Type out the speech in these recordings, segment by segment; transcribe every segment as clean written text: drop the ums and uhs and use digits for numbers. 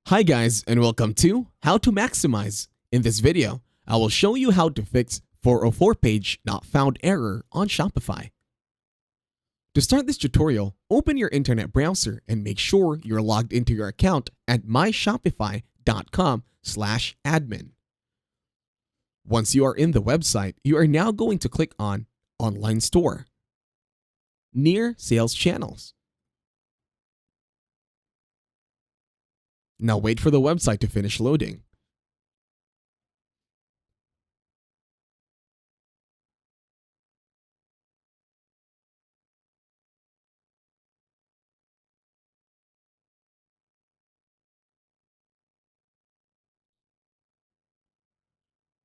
Hi guys, and welcome to How to Maximize. In this video, I will show you how to fix 404 page not found error on Shopify. To start this tutorial, open your internet browser and make sure you're logged into your account at myshopify.com/admin. Once you are in the website, you are now going to click on Online Store, near Sales Channels. Now wait for the website to finish loading.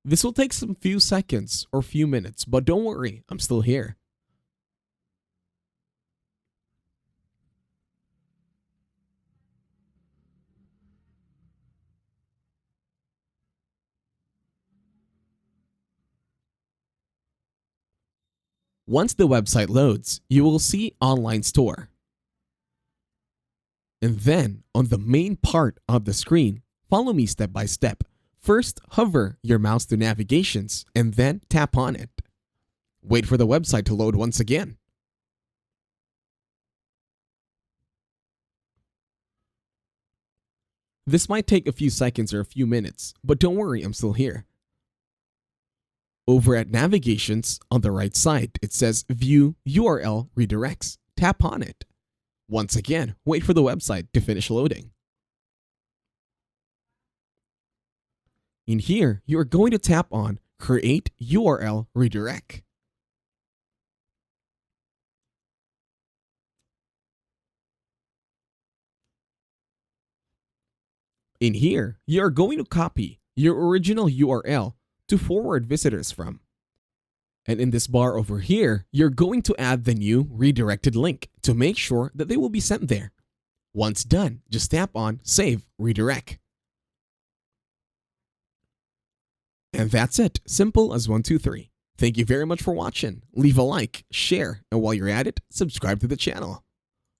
This will take some few seconds or few minutes, but don't worry, I'm still here. Once the website loads, you will see Online Store. And then, on the main part of the screen, follow me step by step. First, hover your mouse to navigations and then tap on it. Wait for the website to load once again. This might take a few seconds or a few minutes, but don't worry, I'm still here. Over at Navigations, on the right side, it says View URL Redirects. Tap on it. Once again, wait for the website to finish loading. In here, you are going to tap on Create URL Redirect. In here, you are going to copy your original URL to forward visitors from. And in this bar over here, you're going to add the new redirected link to make sure that they will be sent there. Once done, just tap on Save Redirect. And that's it. Simple as 1, 2, 3. Thank you very much for watching. Leave a like, share, and while you're at it, subscribe to the channel.